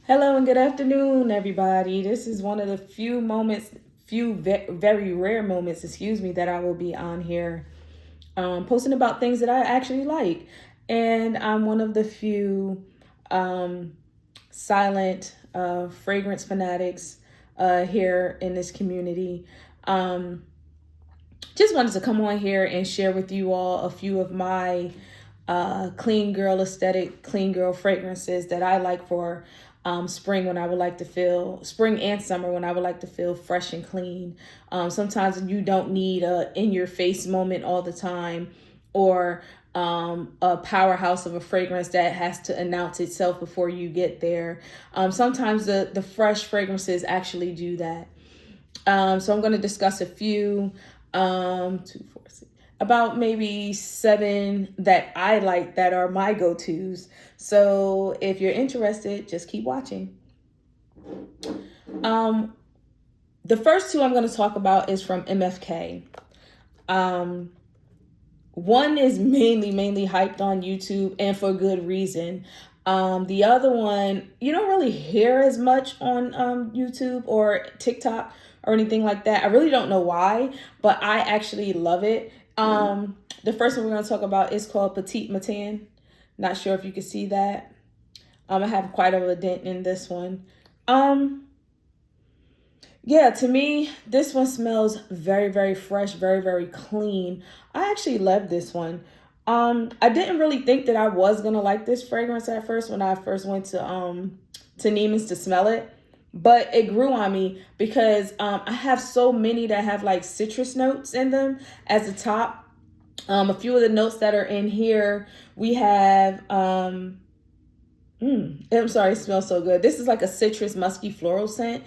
Hello and good afternoon, everybody. This is one of the very rare moments, that I will be on here posting about things that I actually like. And I'm one of the few silent fragrance fanatics here in this community. Um, just wanted to come on here and share with you all a few of my clean girl aesthetic, clean girl fragrances that I like for spring when I would like to feel, spring and summer when I would like to feel fresh and clean. Sometimes you don't need a in your face moment all the time, or a powerhouse of a fragrance that has to announce itself before you get there. Sometimes the fresh fragrances actually do that. So I'm going to discuss a few, two, four, six, about maybe 7 that I like that are my go-tos. So if you're interested, just keep watching. The first 2 I'm going to talk about is from MFK. One is mainly hyped on YouTube, and for good reason. The other one, you don't really hear as much on YouTube or TikTok or anything like that. I really don't know why, but I actually love it. The first one we're going to talk about is called Petite Matin. Not sure if you can see that. I have quite a dent in this one. Yeah, to me, this one smells very fresh, very clean. I actually love this one. I didn't really think that I was gonna like this fragrance at first when I first went to Neiman's to smell it, but it grew on me because I have so many that have like citrus notes in them as the top. A few of the notes that are in here, we have I'm sorry, it smells so good. This is like a citrus musky floral scent.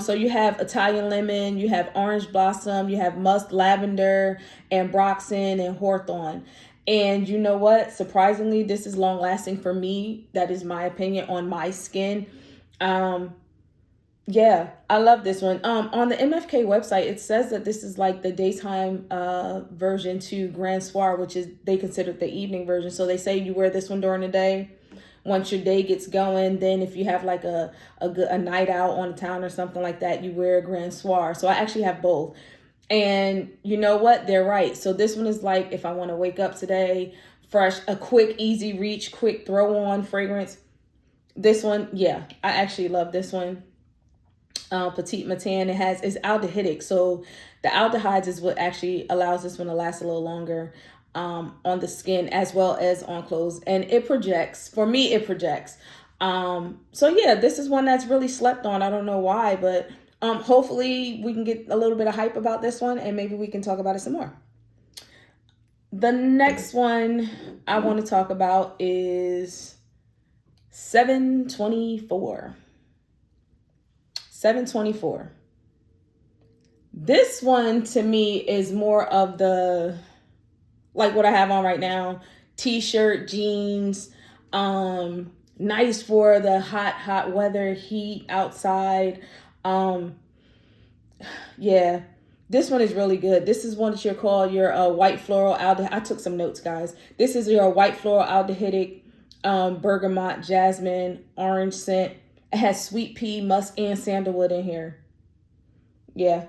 So you have Italian lemon, you have orange blossom, you have musk, lavender, ambroxan, and hawthorn. And you know what? Surprisingly, this is long lasting for me. That is my opinion on my skin. Yeah, I love this one. On the MFK website, it says that this is like the daytime version to Grand Soir, which is they consider the evening version. So they say you wear this one during the day. Once your day gets going, then if you have like a night out on town or something like that, you wear a Grand Soir. So I actually have both. And you know what? They're right. So this one is like if I want to wake up today, fresh, a quick, easy reach, quick throw on fragrance. This one, yeah, I actually love this one. Petite Matin, it's aldehydic, so the aldehydes is what actually allows this one to last a little longer on the skin as well as on clothes, and it projects. For me, it projects. So yeah, this is one that's really slept on. I don't know why, but hopefully we can get a little bit of hype about this one, and maybe we can talk about it some more. The next one I want to talk about is 724. 724. This one to me is more of the, like what I have on right now, t-shirt, jeans, nice for the hot weather, heat outside. Yeah, this one is really good. This is one that you're called your white floral aldehyde. I took some notes, guys. This is your white floral aldehydic, bergamot, jasmine, orange scent. It has sweet pea, musk, and sandalwood in here. Yeah,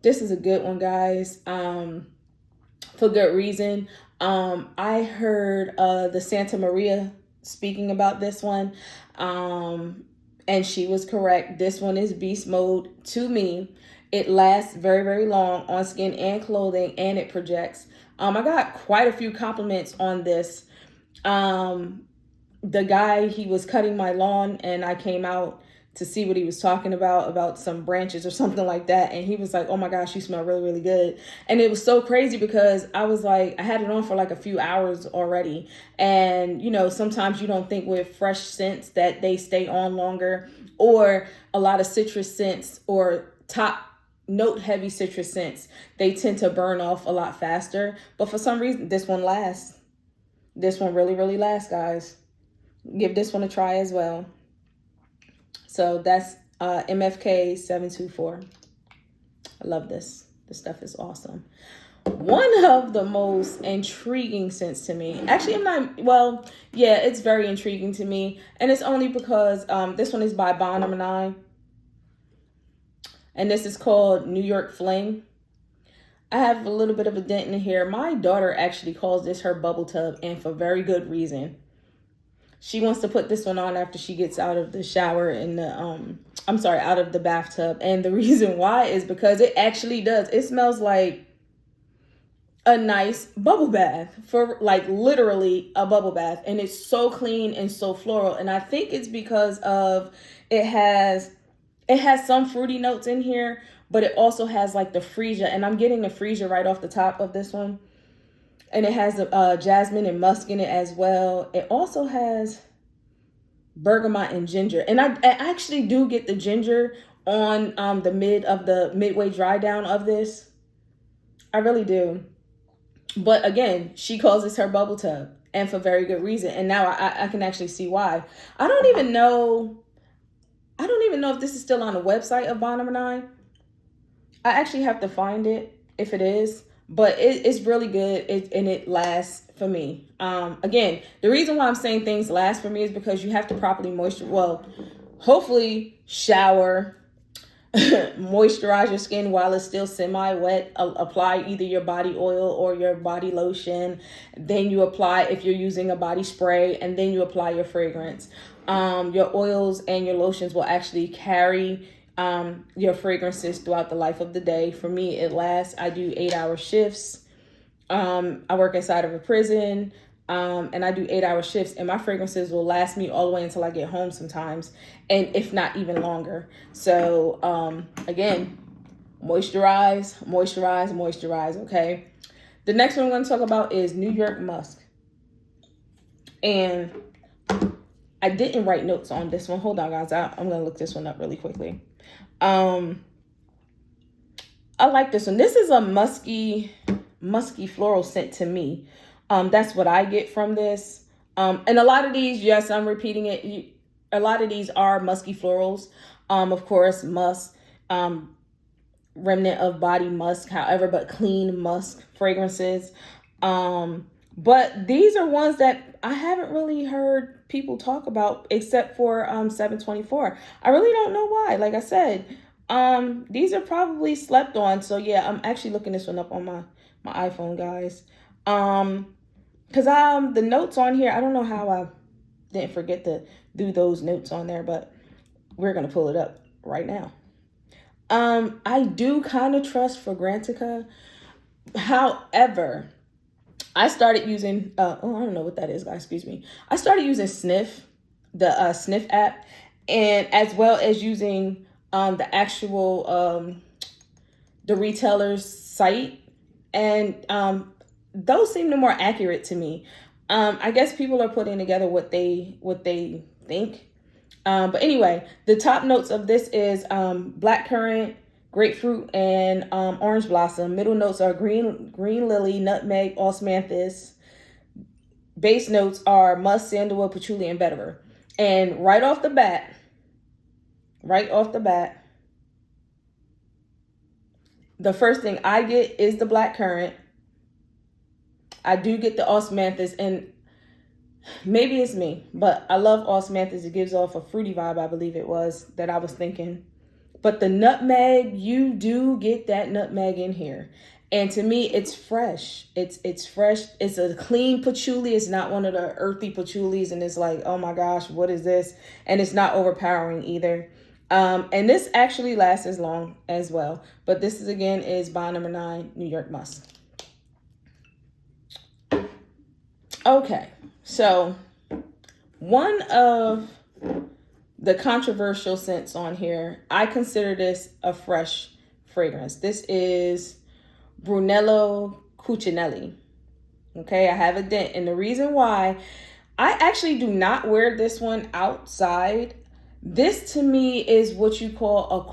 this is a good one, guys. For good reason. I heard the Santa Maria speaking about this one, and she was correct. This one is beast mode to me. It lasts very long on skin and clothing, and it projects. I got quite a few compliments on this. The guy, he was cutting my lawn, and I came out to see what he was talking about some branches or something like that. And he was like, oh my gosh, you smell really good. And it was so crazy because I was like, I had it on for like a few hours already. And, you know, sometimes you don't think with fresh scents that they stay on longer, or a lot of citrus scents or top note heavy citrus scents, they tend to burn off a lot faster. But for some reason, this one lasts. This one really lasts, guys. Give this one a try as well. So that's MFK 724. I love this. This stuff is awesome. One of the most intriguing scents to me. Actually, I'm not, well, yeah, it's very intriguing to me. And it's only because this one is by Bond Number 9. And this is called New York Fling. I have a little bit of a dent in here. My daughter actually calls this her bubble tub, and for very good reason. She wants to put this one on after she gets out of the shower in the, out of the bathtub. And the reason why is because it actually does. It smells like a nice bubble bath, for like literally a bubble bath. And it's so clean and so floral. And I think it's because of it has some fruity notes in here, but it also has like the freesia, and I'm getting the freesia right off the top of this one. And it has jasmine and musk in it as well. It also has bergamot and ginger. And I actually do get the ginger on the midway dry down of this. I really do. But again, she calls this her bubble tub, and for very good reason. And now I can actually see why. I don't even know if this is still on the website of Bond Number 9. I actually have to find it if it is, but it's really good, and it lasts for me. Again, the reason why I'm saying things last for me is because you have to properly hopefully shower, moisturize your skin while it's still semi-wet. Apply either your body oil or your body lotion. Then you apply, if you're using a body spray, and then you apply your fragrance. Your oils and your lotions will actually carry your fragrances throughout the life of the day. For me, it lasts. I do 8-hour shifts. I work inside of a prison, and I do 8-hour shifts, and my fragrances will last me all the way until I get home sometimes, and if not even longer. So again, moisturize, moisturize, moisturize. Okay. The next one I'm going to talk about is New York Musk, and I didn't write notes on this one. Hold on, guys. I'm going to look this one up really quickly. I like this one. This is a musky floral scent to me. That's what I get from this. And a lot of these, yes, I'm repeating it. A lot of these are musky florals. Of course, musk, remnant of body musk, however, but clean musk fragrances. But these are ones that I haven't really heard people talk about except for 724. I really don't know why. Like I said, these are probably slept on. So yeah, I'm actually looking this one up on my iPhone, guys. Because the notes on here, I don't know how I didn't forget to do those notes on there, but we're gonna pull it up right now. I do kind of trust Fragrantica. However, I started using, I don't know what that is, guys, excuse me. I started using Sniff, the Sniff app, and as well as using the actual, the retailer's site. And those seem the more accurate to me. I guess people are putting together what they think. But anyway, the top notes of this is blackcurrant, grapefruit, and orange blossom. Middle notes are green lily, nutmeg, osmanthus. Base notes are musk, sandalwood, patchouli, and vetiver. And right off the bat, the first thing I get is the blackcurrant. I do get the osmanthus, and maybe it's me, but I love osmanthus. It gives off a fruity vibe, I believe it was, that I was thinking. But the nutmeg, you do get that nutmeg in here. And to me, it's fresh. It's fresh. It's a clean patchouli. It's not one of the earthy patchoulis, and it's like, oh my gosh, what is this? And it's not overpowering either. And this actually lasts as long as well. But this is, again, is Bond Number 9, New York Musk. Okay, so one of the controversial scents on here, I consider this a fresh fragrance. This is Brunello Cucinelli. Okay, I have a dent. And the reason why, I actually do not wear this one outside. This to me is what you call a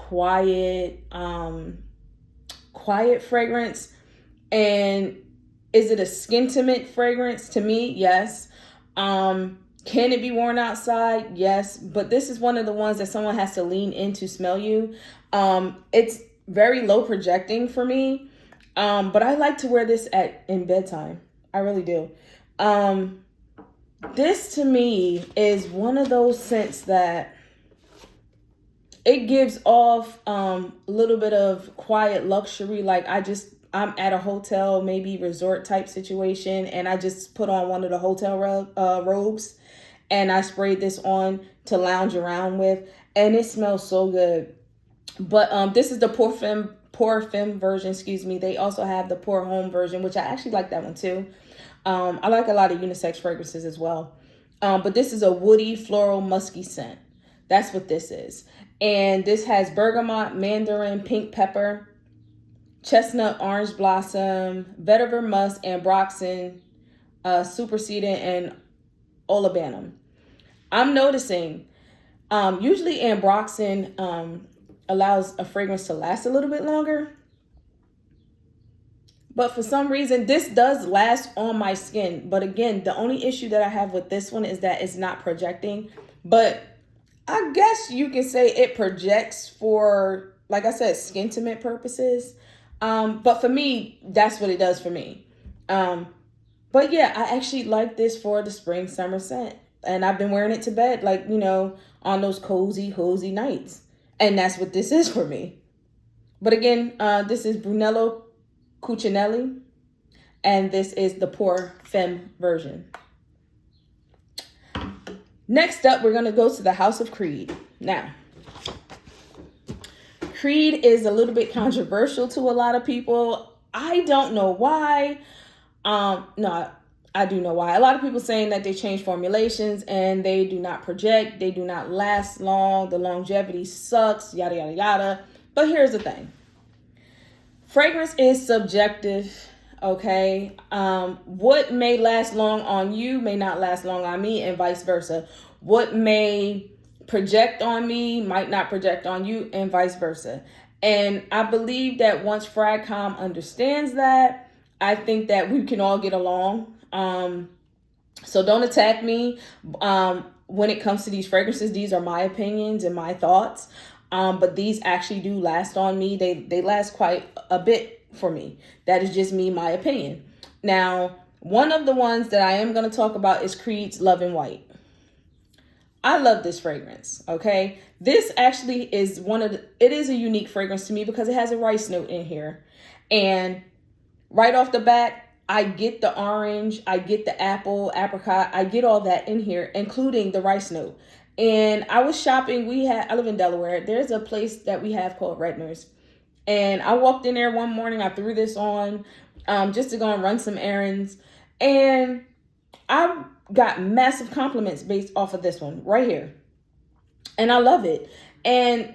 quiet fragrance. And is it a skintimate fragrance? To me, yes. Can it be worn outside? Yes. But this is one of the ones that someone has to lean in to smell you. It's very low projecting for me. But I like to wear this in bedtime. I really do. This to me is one of those scents that it gives off a little bit of quiet luxury. Like I'm at a hotel, maybe resort type situation, and I just put on one of the hotel robes, and I sprayed this on to lounge around with, and it smells so good. But this is the Pour Femme version, excuse me. They also have the Pour Homme version, which I actually like that one too. I like a lot of unisex fragrances as well. But this is a woody, floral, musky scent. That's what this is. And this has bergamot, mandarin, pink pepper, chestnut, orange blossom, vetiver musk, ambroxan, supersedent, and olibanum. I'm noticing, usually ambroxan allows a fragrance to last a little bit longer. But for some reason, this does last on my skin. But again, the only issue that I have with this one is that it's not projecting. But I guess you can say it projects for, like I said, skin tint purposes. But for me, that's what it does for me. But yeah, I actually like this for the spring, summer scent. And I've been wearing it to bed, like, you know, on those cozy nights. And that's what this is for me. But again, this is Brunello Cucinelli, and this is the Pour Femme version. Next up, we're going to go to the House of Creed. Now, Creed is a little bit controversial to a lot of people. I don't know why. No, I do know why. A lot of people saying that they change formulations and they do not project. They do not last long. The longevity sucks, yada, yada, yada. But here's the thing. Fragrance is subjective, okay? What may last long on you may not last long on me, and vice versa. What may project on me might not project on you, and vice versa. And I believe that once Fragcom understands that, I think that we can all get along. So don't attack me when it comes to these fragrances. These are my opinions and my thoughts. But these actually do last on me. They last quite a bit for me. That is just me, my opinion. Now, one of the ones that I am going to talk about is Creed's Love in White. I love this fragrance, okay? This actually is it is a unique fragrance to me because it has a rice note in here. And right off the bat, I get the orange, I get the apple, apricot, I get all that in here, including the rice note. And I was shopping. I live in Delaware. There's a place that we have called Redner's. And I walked in there one morning. I threw this on just to go and run some errands. And I got massive compliments based off of this one right here. And I love it. And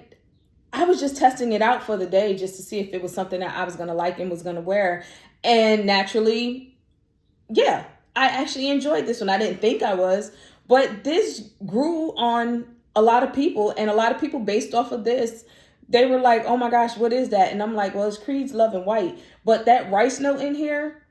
I was just testing it out for the day just to see if it was something that I was going to like and was going to wear. And naturally, yeah, I actually enjoyed this one. I didn't think I was. But this grew on a lot of people, and a lot of people based off of this, they were like, oh my gosh, what is that? And I'm like, well, it's Creed's Love in White. But that rice note in here,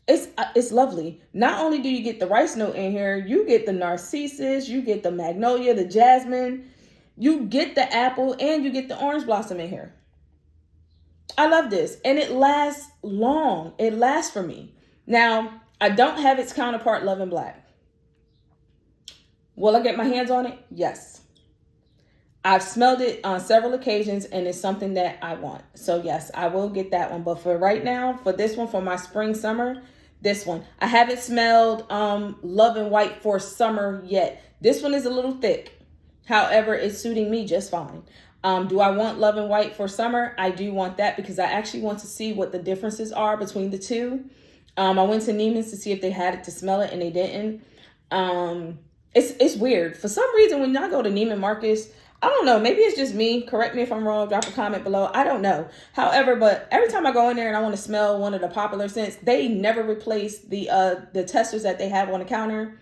it's lovely. Not only do you get the rice note in here, you get the narcissus, you get the magnolia, the jasmine, you get the apple, and you get the orange blossom in here. I love this, and it lasts long. It lasts for me. Now, I don't have its counterpart, Love in Black. Will I get my hands on it? Yes. I've smelled it on several occasions, and it's something that I want. So yes, I will get that one. But for right now, for this one, for my spring, summer, this one. I haven't smelled Love in White for summer yet. This one is a little thick. However, it's suiting me just fine. Do I want Love in White for summer? I do want that because I actually want to see what the differences are between the two. I went to Neiman's to see if they had it to smell it, and they didn't. It's weird. For some reason, when I go to Neiman Marcus, I don't know, maybe it's just me. Correct me if I'm wrong. Drop a comment below. I don't know. However, but every time I go in there and I want to smell one of the popular scents, they never replace the testers that they have on the counter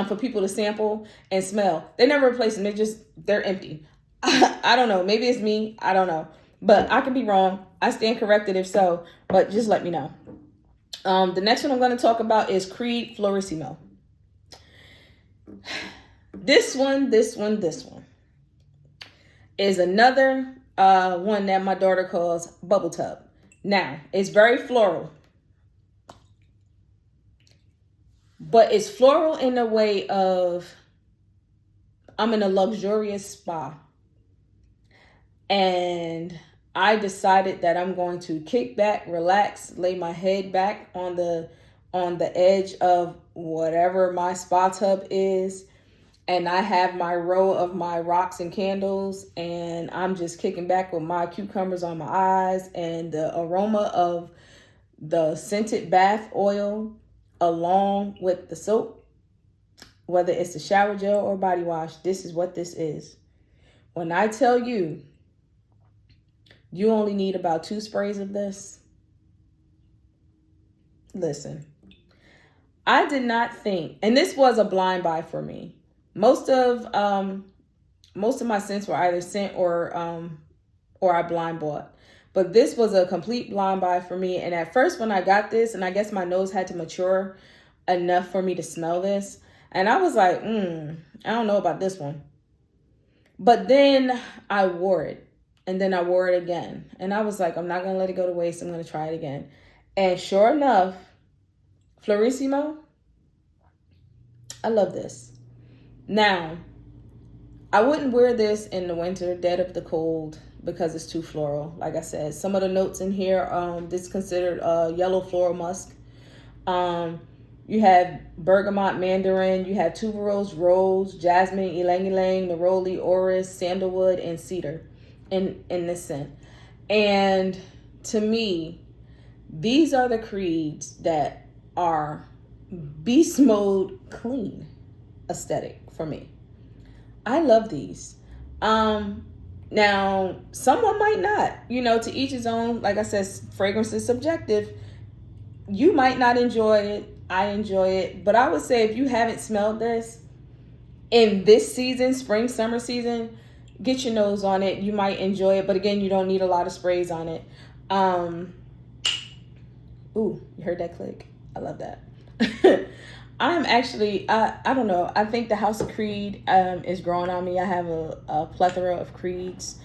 for people to sample and smell. They never replace them. They're empty. I don't know. Maybe it's me. I don't know. But I could be wrong. I stand corrected if so. But just let me know. The next one I'm going to talk about is Creed Florissimo. This one is another one that my daughter calls Bubble Tub. Now, it's very floral. But it's floral in a way of, I'm in a luxurious spa. And I decided that I'm going to kick back, relax, lay my head back on the edge of whatever my spa tub is. And I have my row of my rocks and candles, and I'm just kicking back with my cucumbers on my eyes, and the aroma of the scented bath oil along with the soap, whether it's a shower gel or body wash. This is what this is. When I tell you, you only need about 2 sprays of this. Listen, I did not think, and this was a blind buy for me. Most of my scents were either scent or I blind bought. But this was a complete blind buy for me. And at first when I got this, and I guess my nose had to mature enough for me to smell this, and I was like, I don't know about this one. But then I wore it, and then I wore it again. And I was like, I'm not going to let it go to waste. I'm going to try it again. And sure enough, Florissimo, I love this. Now, I wouldn't wear this in the winter, dead of the cold, because it's too floral. Like I said, some of the notes in here, this is considered yellow floral musk. You have bergamot, mandarin. You have tuberose, rose, jasmine, ylang ylang, neroli, orris, sandalwood, and cedar in this scent. And to me, these are the creeds that are beast mode clean aesthetic for me. I love these. Now, someone might not, to each his own. Like I said, fragrance is subjective. You might not enjoy it. I enjoy it. But I would say if you haven't smelled this in this season, spring, summer season, get your nose on it. You might enjoy it. But again, you don't need a lot of sprays on it. Ooh, you heard that click? I love that. I'm actually, I don't know. I think the House of Creed is growing on me. I have a plethora of creeds.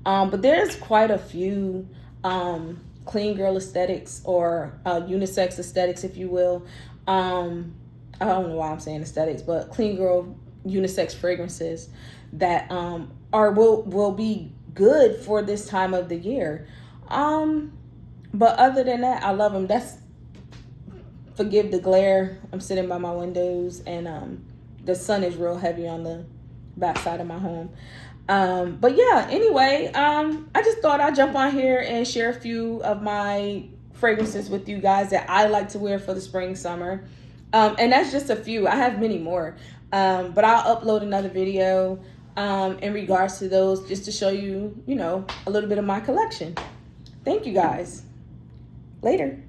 But there's quite a few clean girl aesthetics or unisex aesthetics, if you will. I don't know why I'm saying aesthetics, but clean girl unisex fragrances that will be good for this time of the year. But other than that, I love them. Forgive the glare. I'm sitting by my windows, and the sun is real heavy on the backside of my home. But yeah, anyway, I just thought I'd jump on here and share a few of my fragrances with you guys that I like to wear for the spring, summer. And that's just a few. I have many more. But I'll upload another video in regards to those, just to show you, a little bit of my collection. Thank you guys. Later.